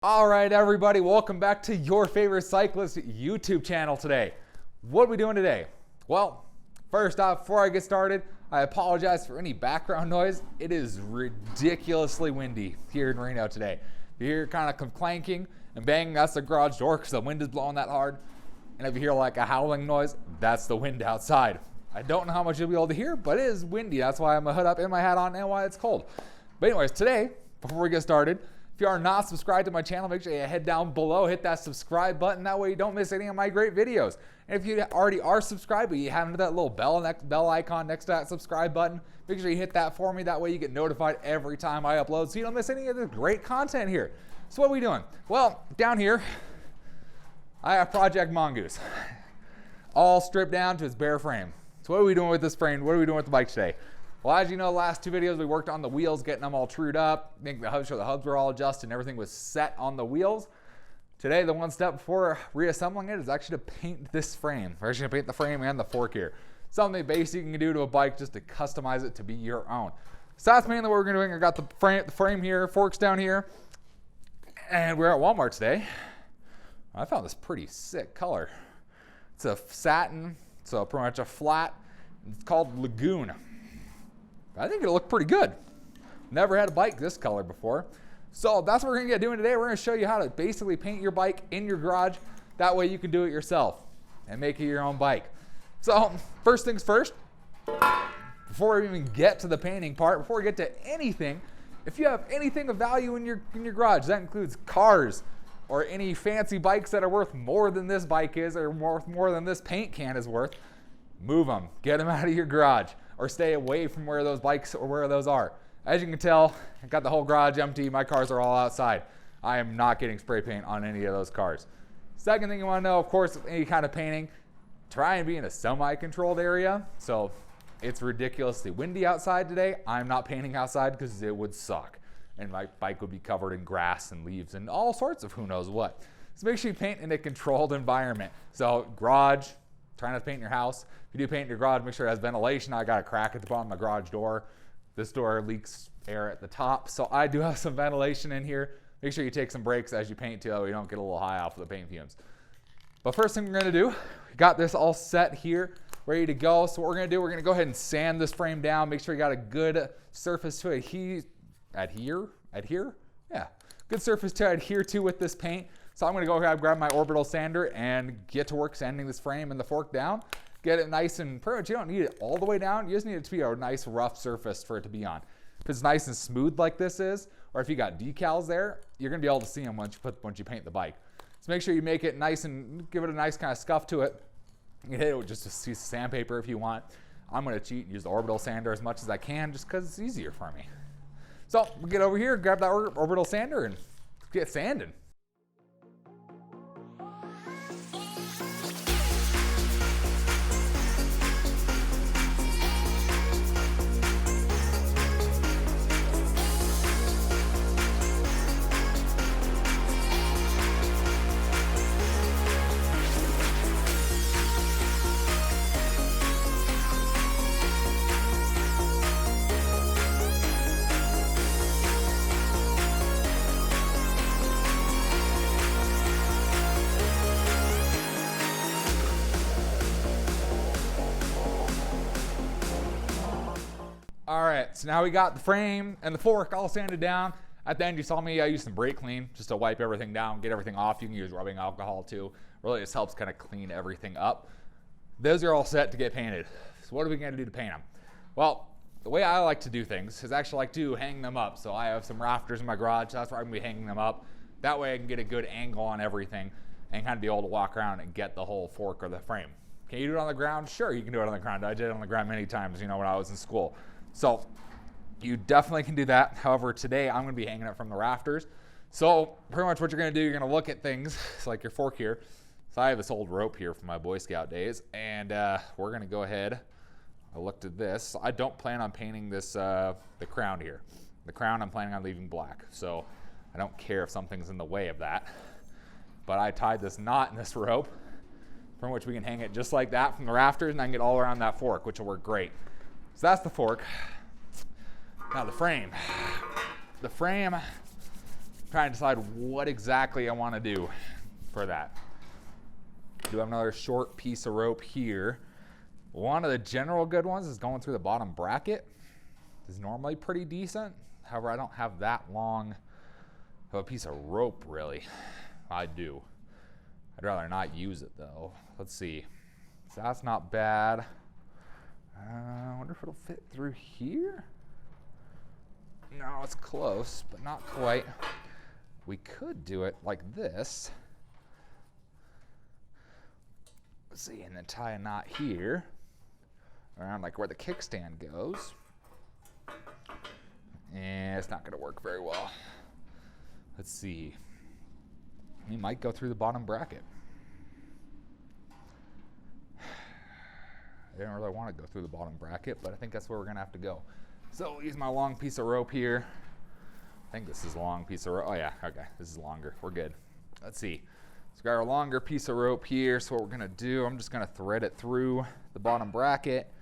All right, everybody, welcome back to your favorite cyclist YouTube channel today. What are we doing today? Well, first off, before I get started, I apologize for any background noise. It is ridiculously windy here in Reno today. If you hear kind of clanking and banging, that's the garage door because the wind is blowing that hard. And if you hear like a howling noise, that's the wind outside. I don't know how much you'll be able to hear, but it is windy. That's why I'm a hood up and my hat on and why it's cold. But anyways, today, before we get started, if you are not subscribed to my channel, make sure you head down below, hit that subscribe button. That way you don't miss any of my great videos. And if you already are subscribed, but you haven't hit that little bell icon next to that subscribe button, make sure you hit that for me. That way you get notified every time I upload so you don't miss any of the great content here. So what are we doing? Well, down here, I have Project Mongoose. All stripped down to its bare frame. So what are we doing with this frame? What are we doing with the bike today? Well, as you know, the last two videos we worked on the wheels, getting them all trued up. I think the hubs were all adjusted and everything was set on the wheels. Today, the one step before reassembling it is actually to paint this frame. We're actually gonna paint the frame and the fork here. Something basic you can do to a bike just to customize it to be your own. So that's mainly what we're gonna do. I got the frame here, forks down here, and we're at Walmart today. I found this pretty sick color. It's a satin, so pretty much a flat. It's called Lagoon. I think it'll look pretty good. Never had a bike this color before. So that's what we're gonna get doing today. We're gonna show you how to basically paint your bike in your garage. That way you can do it yourself and make it your own bike. So first things first, before we even get to the painting part, before we get to anything, if you have anything of value in your garage, that includes cars or any fancy bikes that are worth more than this bike is or more than this paint can is worth, move them, get them out of your garage, or stay away from where those bikes or where those are. As you can tell, I got the whole garage empty. My cars are all outside. I am not getting spray paint on any of those cars. Second thing you want to know, of course, any kind of painting, try and be in a semi-controlled area. So it's ridiculously windy outside today. I'm not painting outside because it would suck. And my bike would be covered in grass and leaves and all sorts of who knows what. So make sure you paint in a controlled environment. So garage, try not to paint in your house. If you do paint in your garage, make sure it has ventilation. I got a crack at the bottom of my garage door. This door leaks air at the top, so I do have some ventilation in here. Make sure you take some breaks as you paint too, so you don't get a little high off of the paint fumes. But first thing we're gonna do, we got this all set here, ready to go. So what we're gonna do, we're gonna go ahead and sand this frame down, make sure you got a good surface to adhere? Yeah, good surface to adhere to with this paint. So I'm gonna go ahead and grab my orbital sander and get to work sanding this frame and the fork down. Get it nice and pretty much, you don't need it all the way down. You just need it to be a nice rough surface for it to be on. If it's nice and smooth like this is, or if you got decals there, you're gonna be able to see them once you paint the bike. So make sure you make it nice and give it a nice kind of scuff to it. You can hit it with just a piece of sandpaper if you want. I'm gonna cheat and use the orbital sander as much as I can just because it's easier for me. So we'll get over here, grab that orbital sander and get sanding. All right, so now we got the frame and the fork all sanded down. At the end, you saw me, I used some brake clean just to wipe everything down, get everything off. You can use rubbing alcohol too. Really just helps kind of clean everything up. Those are all set to get painted. So what are we gonna do to paint them? Well, the way I like to do things is actually like to hang them up. So I have some rafters in my garage, so that's where I'm gonna be hanging them up. That way I can get a good angle on everything and kind of be able to walk around and get the whole fork or the frame. Can you do it on the ground? Sure, you can do it on the ground. I did it on the ground many times, when I was in school. So you definitely can do that. However, today I'm gonna be hanging it from the rafters. So pretty much what you're gonna do, you're gonna look at things, it's like your fork here. So I have this old rope here from my Boy Scout days, and we're gonna go ahead. I looked at this. I don't plan on painting this, the crown here. The crown I'm planning on leaving black. So I don't care if something's in the way of that. But I tied this knot in this rope from which we can hang it just like that from the rafters, and I can get all around that fork, which will work great. So that's the fork. Now the frame. The frame trying to decide what exactly I want to do for that. Do have another short piece of rope here. One of the general good ones is going through the bottom bracket. It's normally pretty decent. However, I don't have that long of a piece of rope, really. I do. I'd rather not use it, though. Let's see. So that's not bad. I wonder if it'll fit through here? No, it's close, but not quite. We could do it like this. Let's see, and then tie a knot here around like where the kickstand goes. And it's not going to work very well. Let's see. We might go through the bottom bracket. I didn't really want to go through the bottom bracket, but I think that's where we're going to have to go. So I'll use my long piece of rope here. I think this is a long piece of rope. Oh yeah, okay, this is longer. We're good. Let's see. So we got our longer piece of rope here. So what we're going to do, I'm just going to thread it through the bottom bracket,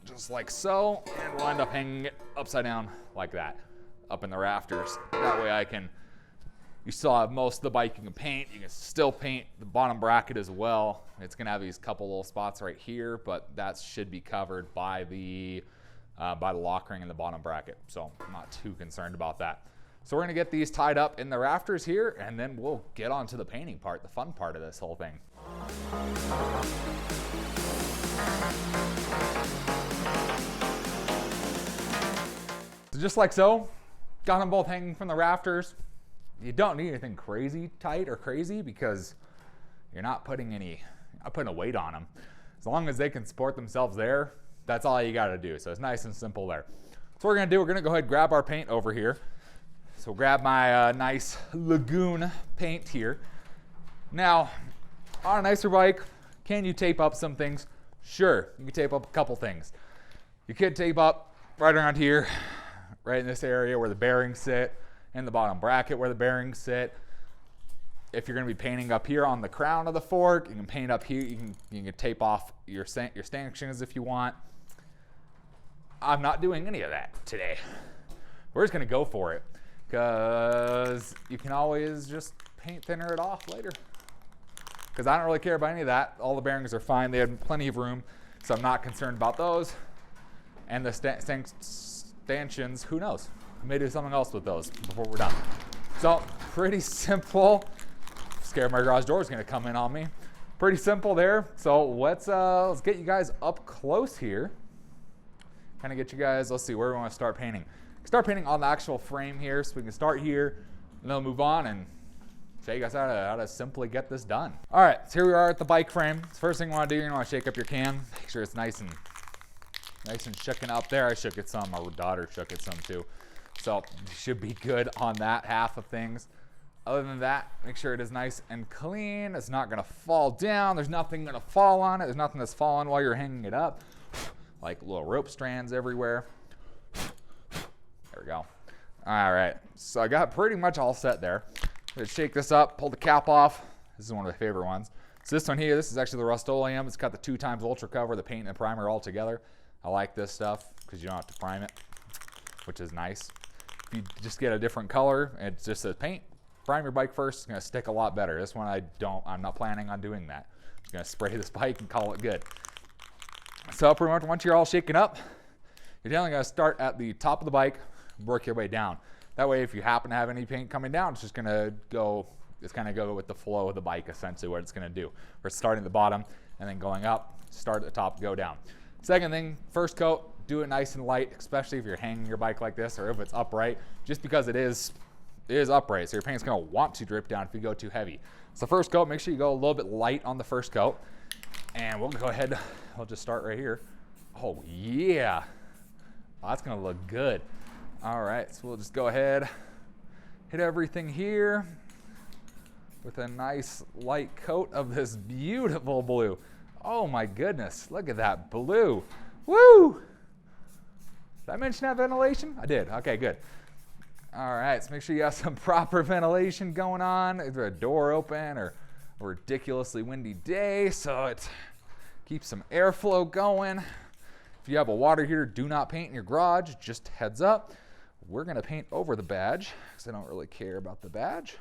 just like so, and we'll end up hanging it upside down like that, up in the rafters. That way I can, you still have most of the bike you can paint. You can still paint the bottom bracket as well. It's going to have these couple little spots right here, but that should be covered by the lock ring in the bottom bracket. So I'm not too concerned about that. So we're going to get these tied up in the rafters here, and then we'll get on to the painting part, the fun part of this whole thing. So just like so, got them both hanging from the rafters. You don't need anything crazy tight or crazy because you're not putting a weight on them. As long as they can support themselves there, that's all you got to do. So it's nice and simple there. So what we're going to do, we're going to go ahead and grab our paint over here. So grab my nice Lagoon paint here. Now, on a nicer bike, can you tape up some things? Sure, you can tape up a couple things. You could tape up right around here, right in this area where the bearings sit, in the bottom bracket where the bearings sit. If you're going to be painting up here on the crown of the fork, you can paint up here. You can tape off your stanchions if you want. I'm not doing any of that today. We're just going to go for it because you can always just paint thinner it off later. Because I don't really care about any of that. All the bearings are fine. They have plenty of room, so I'm not concerned about those. And the stanchions, who knows? I may do something else with those before we're done. So pretty simple. Scared my garage door is going to come in on me. Pretty simple there. So let's get you guys up close here. Kind of get you guys, let's see where we want to start painting. Start painting on the actual frame here, so we can start here and then move on and show you guys how to simply get this done. All right, so here we are at the bike frame. The first thing you want to do, you want to shake up your can. Make sure it's nice and shooken up there. I shook it some. My daughter shook it some too. So you should be good on that half of things. Other than that, make sure it is nice and clean. It's not going to fall down. There's nothing going to fall on it. There's nothing that's falling while you're hanging it up. Like little rope strands everywhere. There we go. All right, so I got pretty much all set there. Let's shake this up, pull the cap off. This is one of my favorite ones. So this one here, this is actually the Rust-Oleum. It's got the 2x ultra cover, the paint and the primer all together. I like this stuff because you don't have to prime it, which is nice. If you just get a different color, it just says paint, prime your bike first, it's gonna stick a lot better. This one I'm not planning on doing that. I'm just gonna spray this bike and call it good. So pretty much once you're all shaken up, you're generally gonna start at the top of the bike, work your way down. That way if you happen to have any paint coming down, it's just gonna go with the flow of the bike, essentially what it's gonna do. We're starting at the bottom and then going up, start at the top, go down. Second thing, first coat, do it nice and light, especially if you're hanging your bike like this or if it's upright, just because it is upright, so your paint's gonna want to drip down if you go too heavy. So first coat, make sure you go a little bit light on the first coat. And we'll go ahead, we'll just start right here. Oh yeah, oh, that's gonna look good. All right, so we'll just go ahead, hit everything here with a nice light coat of this beautiful blue. Oh my goodness, look at that blue. Woo! Did I mention that ventilation? I did, okay, good. All right, so make sure you have some proper ventilation going on, either a door open or a ridiculously windy day, so it keeps some airflow going. If you have a water heater, do not paint in your garage, just heads up. we're gonna paint over the badge because I don't really care about the badge.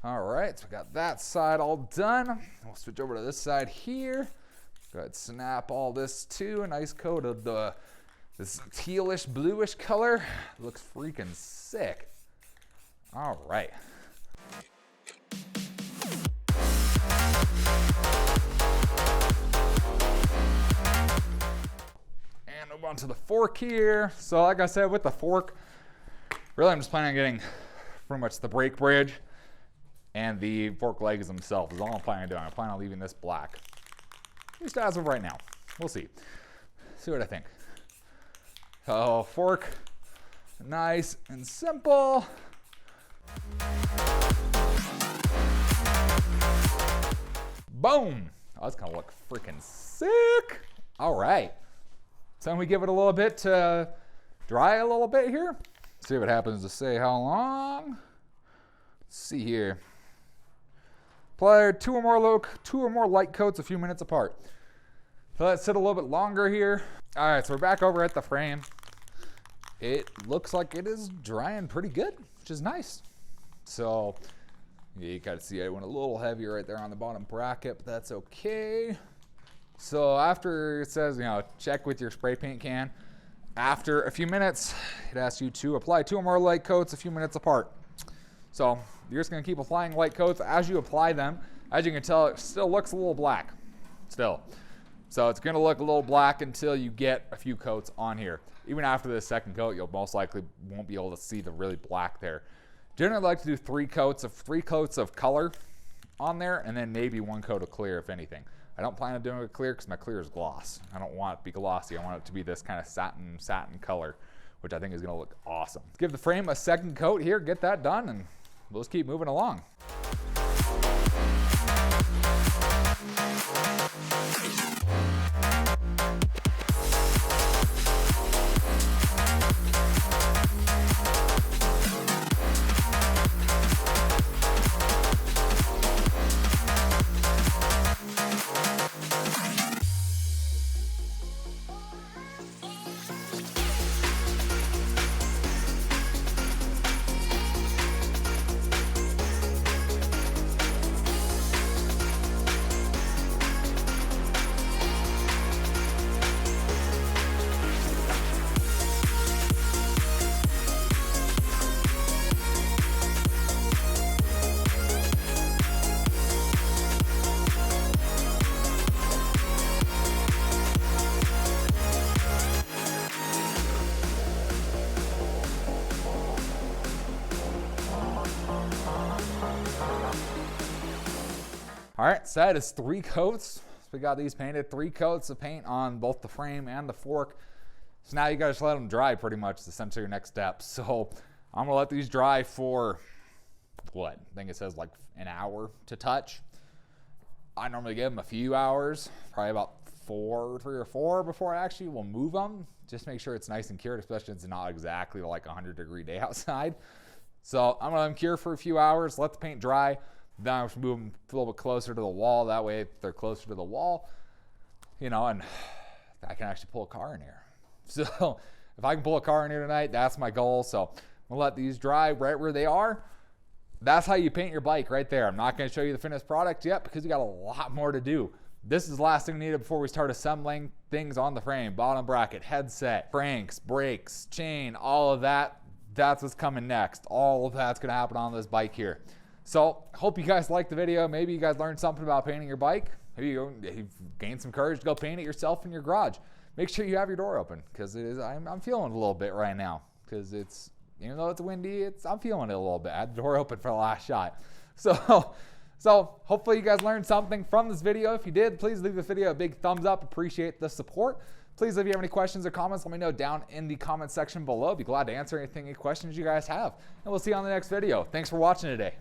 All right, so we got that side all done. We'll switch over to this side here. Go ahead, snap all this too. A nice coat of this tealish, bluish color. Looks freaking sick. All right. And move on to the fork here. So like I said, with the fork, really I'm just planning on getting pretty much the brake bridge and the fork legs themselves is all I'm planning on doing. I plan on leaving this black. At least as of right now. We'll see. See what I think. So fork, nice and simple. Boom. Oh, that's gonna look freaking sick. All right. So we give it a little bit to dry a little bit here. See what happens to say how long. Let's see here. Apply two or more light coats a few minutes apart. So let's sit a little bit longer here. All right, so we're back over at the frame. It looks like it is drying pretty good, which is nice. So yeah, you gotta see I went a little heavier right there on the bottom bracket, but that's okay. So after it says, check with your spray paint can. After a few minutes, it asks you to apply 2 or more light coats a few minutes apart. So you're just gonna keep applying light coats as you apply them. As you can tell, it still looks a little black, still. So it's gonna look a little black until you get a few coats on here. Even after the second coat, you'll most likely won't be able to see the really black there. Generally, I like to do 3 coats of color on there, and then maybe 1 coat of clear, if anything. I don't plan on doing it clear because my clear is gloss. I don't want it to be glossy. I want it to be this kind of satin color, which I think is gonna look awesome. Give the frame a second coat here, get that done, and we'll just keep moving along. All right, so that is 3 coats. So we got these painted, 3 coats of paint on both the frame and the fork. So now you gotta just let them dry pretty much, is essentially your next step. So I'm gonna let these dry for, what? I think it says like an hour to touch. I normally give them a few hours, probably about 3 or 4 before I actually will move them. Just make sure it's nice and cured, especially if it's not exactly like a 100-degree day outside. So I'm gonna let them cure for a few hours, let the paint dry. Then I'm going to move them a little bit closer to the wall. That way, if they're closer to the wall, and I can actually pull a car in here. So if I can pull a car in here tonight, that's my goal. So I'm going to let these dry right where they are. That's how you paint your bike right there. I'm not going to show you the finished product yet because we got a lot more to do. This is the last thing needed before we start assembling things on the frame. Bottom bracket, headset, cranks, brakes, chain, all of that. That's what's coming next. All of that's going to happen on this bike here. So, hope you guys liked the video. Maybe you guys learned something about painting your bike. Maybe you've gained some courage to go paint it yourself in your garage. Make sure you have your door open because I'm feeling it a little bit right now because even though it's windy, I'm feeling it a little bit. I had the door open for the last shot. So hopefully you guys learned something from this video. If you did, please leave this video a big thumbs up. Appreciate the support. Please, if you have any questions or comments, let me know down in the comment section below. I'd be glad to answer any questions you guys have. And we'll see you on the next video. Thanks for watching today.